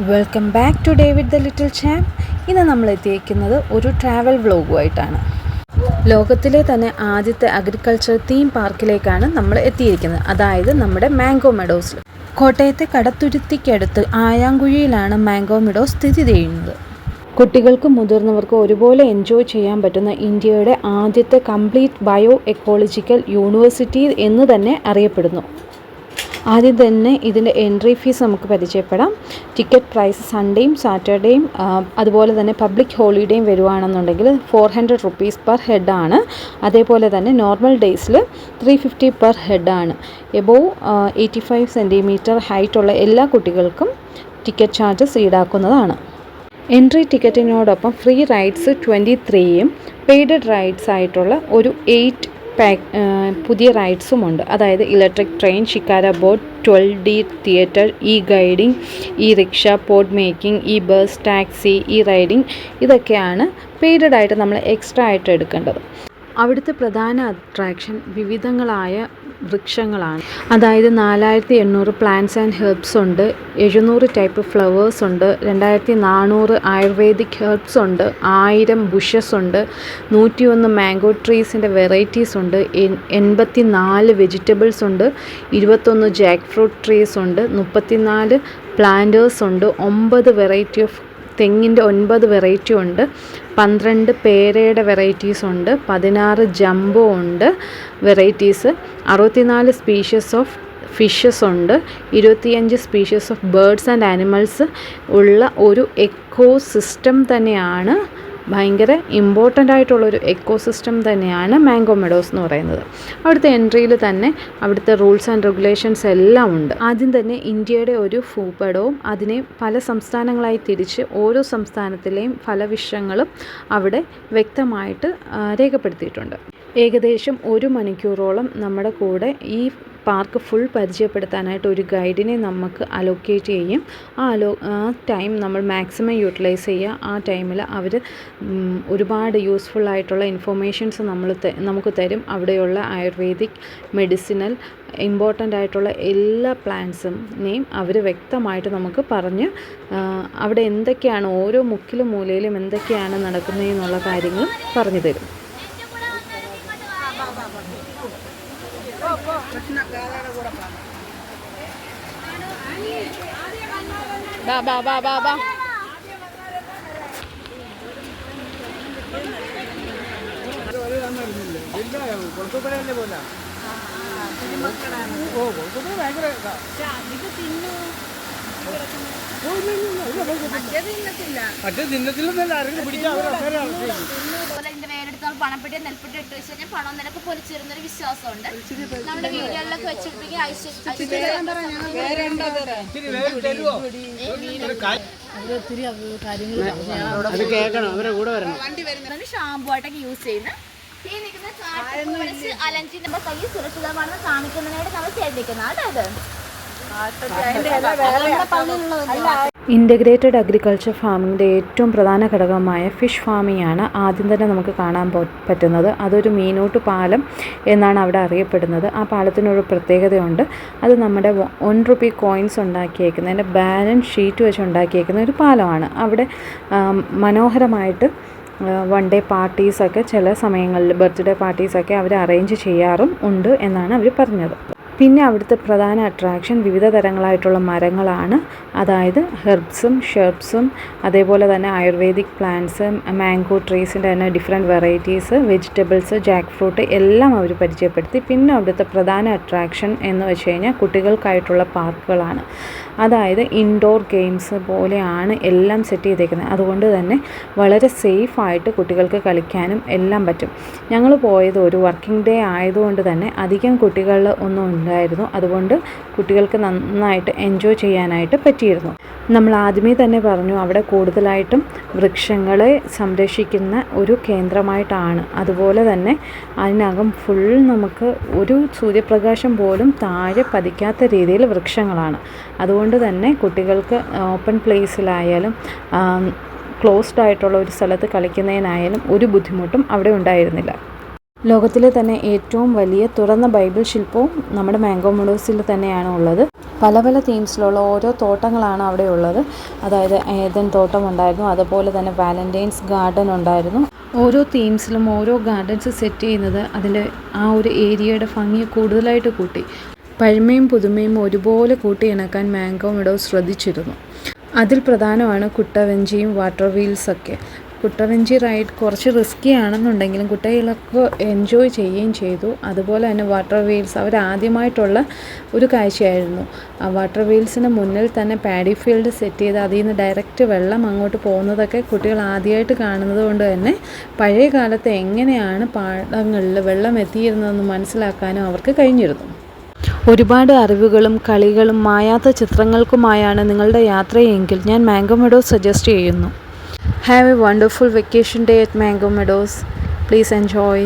Welcome back to David the little champ. ഇന്ന് നമ്മൾ എത്തിയിരിക്കുന്നത് ഒരു ട്രാവൽ വ്ലോഗുമായിട്ടാണ്. ലോകത്തിലെ തന്നെ ആദ്യത്തെ അഗ്രികൾച്ചർ തീം പാർക്കിലേക്കാണ് നമ്മൾ എത്തിയിരിക്കുന്നത്. അതായത് നമ്മുടെ മാംഗോ മെഡോസിൽ. കോട്ടയത്തെ കടത്തുരുത്തിക്കടുത്ത് ആയാങ്കുഴിയിലാണ് മാംഗോ മെഡോസ് സ്ഥിതി ചെയ്യുന്നത്. കുട്ടികൾക്കും മുതിർന്നവർക്കും ഒരുപോലെ എൻജോയ് ചെയ്യാൻ പറ്റുന്ന ഇന്ത്യയുടെ ആദ്യത്തെ കംപ്ലീറ്റ് ബയോ എക്കോളജിക്കൽ യൂണിവേഴ്സിറ്റി എന്ന് തന്നെ അറിയപ്പെടുന്നു. ആദ്യം തന്നെ ഇതിൻ്റെ എൻട്രി ഫീസ് നമുക്ക് പരിചയപ്പെടാം. ടിക്കറ്റ് പ്രൈസ് സൺഡേയും സാറ്റർഡേയും അതുപോലെ തന്നെ പബ്ലിക് ഹോളിഡേയും വരുവാണെന്നുണ്ടെങ്കിൽ 400 rupees പെർ ഹെഡാണ്. അതേപോലെ തന്നെ നോർമൽ ഡേയ്സിൽ 350 പെർ ഹെഡാണ്. എബോവ് 85 സെൻറ്റിമീറ്റർ ഹൈറ്റുള്ള എല്ലാ കുട്ടികൾക്കും ടിക്കറ്റ് ചാർജസ് ഈടാക്കുന്നതാണ്. എൻട്രി ടിക്കറ്റിനോടൊപ്പം ഫ്രീ റൈഡ്സ് 23യും പെയ്ഡ് റൈഡ്സ് ആയിട്ടുള്ള ഒരു 8 പുതിയ റൈഡ്സുമുണ്ട്. അതായത് electric train, shikara boat, 12D theatre, E guiding, E rickshaw, pod making, E bus, taxi, E riding, ഇതൊക്കെയാണ് പെയ്ഡഡ് ആയിട്ട് നമ്മൾ എക്സ്ട്രാ ആയിട്ട് എടുക്കേണ്ടത്. അവിടുത്തെ പ്രധാന അട്രാക്ഷൻ വിവിധങ്ങളായ വൃക്ഷങ്ങളാണ്. അതായത് 4800 പ്ലാന്റ്സ് ആൻഡ് ഹെർബ്സ് ഉണ്ട്, 700 ടൈപ്പ് ഫ്ലവേഴ്സ് ഉണ്ട്, 2400 ആയുർവേദിക് ഹെർബ്സ് ഉണ്ട്, 1000 ബുഷസ് ഉണ്ട്, 101 മാംഗോ ട്രീസിൻ്റെ വെറൈറ്റീസ് ഉണ്ട്, 84 വെജിറ്റബിൾസ് ഉണ്ട്, 21 ജാക്ക് ഫ്രൂട്ട് ട്രീസ് ഉണ്ട്, 34 പ്ലാന്റേഴ്സ് ഉണ്ട്, 9 വെറൈറ്റി ഓഫ് തെങ്ങിൻ്റെ 9 വെറൈറ്റി ഉണ്ട്, 12 പേരയുടെ വെറൈറ്റീസ് ഉണ്ട്, 16 ജംബോ ഉണ്ട് വെറൈറ്റീസ്, 64 സ്പീഷ്യസ് ഓഫ് ഫിഷസ് ഉണ്ട്, 25 species of birds and animals ഉള്ള ഒരു എക്കോ സിസ്റ്റം തന്നെയാണ്. ഭയങ്കര ഇമ്പോർട്ടൻ്റ് ആയിട്ടുള്ളൊരു എക്കോ സിസ്റ്റം തന്നെയാണ് മാംഗോ മെഡോസ് എന്ന് പറയുന്നത്. അവിടുത്തെ എൻട്രിയിൽ തന്നെ അവിടുത്തെ റൂൾസ് ആൻഡ് റെഗുലേഷൻസ് എല്ലാം ഉണ്ട്. ആദ്യം തന്നെ ഇന്ത്യയുടെ ഒരു ഭൂപടവും അതിനെ പല സംസ്ഥാനങ്ങളായി തിരിച്ച് ഓരോ സംസ്ഥാനത്തിലെയും ഫലവൃക്ഷങ്ങളും അവിടെ വ്യക്തമായിട്ട് രേഖപ്പെടുത്തിയിട്ടുണ്ട്. ഏകദേശം 1 മണിക്കൂറോളം നമ്മുടെ കൂടെ ഈ പാർക്ക് ഫുൾ പരിചയപ്പെടുത്താനായിട്ട് ഒരു ഗൈഡിനെ നമുക്ക് അലോക്കേറ്റ് ചെയ്യും. ആ ടൈം നമ്മൾ മാക്സിമം യൂട്ടിലൈസ് ചെയ്യുക. ആ ടൈമിൽ അവർ ഒരുപാട് യൂസ്ഫുൾ ആയിട്ടുള്ള ഇൻഫോർമേഷൻസ് നമുക്ക് തരും. അവിടെയുള്ള ആയുർവേദിക്, മെഡിസിനൽ, ഇമ്പോർട്ടൻ്റ് ആയിട്ടുള്ള എല്ലാ പ്ലാന്റ്സിനെയും അവർ വ്യക്തമായിട്ട് നമുക്ക് പറഞ്ഞ് അവിടെ എന്തൊക്കെയാണ് ഓരോ മുക്കിലും മൂലയിലും എന്തൊക്കെയാണ് നടക്കുന്നതെന്നുള്ള കാര്യങ്ങൾ പറഞ്ഞു തരും. പണപ്പെട്ടി നെൽപ്പെട്ടി ഇട്ട് വെച്ച് കഴിഞ്ഞാൽ പണം നിനക്ക് പൊലിച്ചിരുന്നൊരു വിശ്വാസമുണ്ട്. നമ്മുടെ വീടുകളിലൊക്കെ വെച്ചിരിപ്പിക്കുക ഷാമ്പു ആയിട്ടൊക്കെ യൂസ് ചെയ്യുന്ന ഈ നിൽക്കുന്ന അലഞ്ചി നമ്മുടെ കൈ സുരക്ഷിതമാണെന്ന് കാണിക്കുന്നതിനായിട്ട് നമ്മൾ ചെയ്തിരിക്കുന്നതാണ്. ഇൻ്റഗ്രേറ്റഡ് അഗ്രികൾച്ചർ ഫാമിങ്ങിൻ്റെ ഏറ്റവും പ്രധാന ഘടകമായ ഫിഷ് ഫാമിംഗ് ആണ് ആദ്യം തന്നെ നമുക്ക് കാണാൻ പറ്റുന്നത്. അതൊരു മീനൂട്ട് പാലം എന്നാണ് അവിടെ അറിയപ്പെടുന്നത്. ആ പാലത്തിനൊരു പ്രത്യേകതയുണ്ട്. അത് നമ്മുടെ 1 rupee കോയിൻസ് ഉണ്ടാക്കിയേക്കുന്ന അതിൻ്റെ ബാലൻസ് ഷീറ്റ് വെച്ച് ഉണ്ടാക്കിയേക്കുന്ന ഒരു പാലമാണ്. അവിടെ മനോഹരമായിട്ട് 1 day പാർട്ടീസൊക്കെ ചില സമയങ്ങളിൽ ബർത്ത്ഡേ പാർട്ടീസൊക്കെ അവർ അറേഞ്ച് ചെയ്യാറും ഉണ്ട് എന്നാണ് അവർ പറഞ്ഞത്. പിന്നെ അവിടുത്തെ പ്രധാന അട്രാക്ഷൻ വിവിധ തരങ്ങളായിട്ടുള്ള മരങ്ങളാണ്. അതായത് ഹെർബ്സും ഷെർബ്സും അതേപോലെ തന്നെ ആയുർവേദിക് പ്ലാന്റ്സ്, മാംഗോ ട്രീസിൻ്റെ തന്നെ different varieties, vegetables, Jack fruit എല്ലാം അവർ പരിചയപ്പെടുത്തി. പിന്നെ അവിടുത്തെ പ്രധാന അട്രാക്ഷൻ എന്ന് വെച്ച് കഴിഞ്ഞാൽ കുട്ടികൾക്കായിട്ടുള്ള പാർക്കുകളാണ്. അതായത് ഇൻഡോർ ഗെയിംസ് പോലെയാണ് എല്ലാം സെറ്റ് ചെയ്തേക്കുന്നത്. അതുകൊണ്ട് തന്നെ വളരെ സേഫായിട്ട് കുട്ടികൾക്ക് കളിക്കാനും എല്ലാം പറ്റും. ഞങ്ങൾ പോയത് ഒരു വർക്കിംഗ് ഡേ ആയതുകൊണ്ട് തന്നെ അധികം കുട്ടികൾ ഒന്നും ഉണ്ടായിരുന്നു. അതുകൊണ്ട് കുട്ടികൾക്ക് നന്നായിട്ട് എൻജോയ് ചെയ്യാനായിട്ട് പറ്റിയിരുന്നു. നമ്മൾ ആദ്യമേ തന്നെ പറഞ്ഞു അവിടെ കൂടുതലായിട്ടും വൃക്ഷങ്ങളെ സംരക്ഷിക്കുന്ന ഒരു കേന്ദ്രമായിട്ടാണ്. അതുപോലെ തന്നെ അതിനകം ഫുൾ നമുക്ക് ഒരു സൂര്യപ്രകാശം പോലും താഴെ പതിക്കാത്ത രീതിയിൽ വൃക്ഷങ്ങളാണ്. അതുകൊണ്ട് തന്നെ കുട്ടികൾക്ക് ഓപ്പൺ പ്ലേസിലായാലും ക്ലോസ്ഡ് ആയിട്ടുള്ള ഒരു സ്ഥലത്ത് കളിക്കുന്നതിനായാലും ഒരു ബുദ്ധിമുട്ടും അവിടെ ഉണ്ടായിരുന്നില്ല. ലോകത്തിലെ തന്നെ ഏറ്റവും വലിയ തുറന്ന ബൈബിൾ ശില്പവും നമ്മുടെ മാംഗോ മെഡോസിൽ തന്നെയാണ് ഉള്ളത്. പല പല തീംസിലുള്ള ഓരോ തോട്ടങ്ങളാണ് അവിടെ ഉള്ളത്. അതായത് ഏദൻ തോട്ടം ഉണ്ടായിരുന്നു, അതുപോലെ തന്നെ വാലന്റൈൻസ് ഗാർഡൻ ഉണ്ടായിരുന്നു. ഓരോ തീംസിലും ഓരോ ഗാർഡൻസ് സെറ്റ് ചെയ്യുന്നത് അതിൻ്റെ ആ ഒരു ഏരിയയുടെ ഭംഗി കൂടുതലായിട്ട് കൂട്ടി. പഴമയും പുതുമയും ഒരുപോലെ കൂട്ടിയിണക്കാൻ മാംഗോ മെഡോസ് ശ്രദ്ധിച്ചിരുന്നു. അതിൽ പ്രധാനമാണ് കുട്ടവഞ്ചിയും വാട്ടർ വീൽസൊക്കെ. കുട്ടവഞ്ചി റൈഡ് കുറച്ച് റിസ്ക്കി ആണെന്നുണ്ടെങ്കിലും കുട്ടികളൊക്കെ എൻജോയ് ചെയ്യുകയും ചെയ്തു. അതുപോലെ തന്നെ വാട്ടർ വീൽസ് അവരാദ്യമായിട്ടുള്ള ഒരു കാഴ്ചയായിരുന്നു. ആ വാട്ടർ വീൽസിന് മുന്നിൽ തന്നെ പാഡി ഫീൽഡ് സെറ്റ് ചെയ്ത് അതിൽ നിന്ന് ഡയറക്റ്റ് വെള്ളം അങ്ങോട്ട് പോകുന്നതൊക്കെ കുട്ടികൾ ആദ്യമായിട്ട് കാണുന്നത് കൊണ്ട് തന്നെ പഴയ കാലത്ത് എങ്ങനെയാണ് പാടങ്ങളിൽ വെള്ളം എത്തിയിരുന്നതെന്ന് മനസ്സിലാക്കാനും അവർക്ക് കഴിഞ്ഞിരുന്നു. ഒരുപാട് അറിവുകളും കളികളും മായാത്ത ചിത്രങ്ങൾക്കുമായാണ് നിങ്ങളുടെ യാത്രയെങ്കിൽ ഞാൻ മാംഗോ മെഡോസ് സജസ്റ്റ് ചെയ്യുന്നു. Have a wonderful vacation day at Mango Meadows. Please enjoy.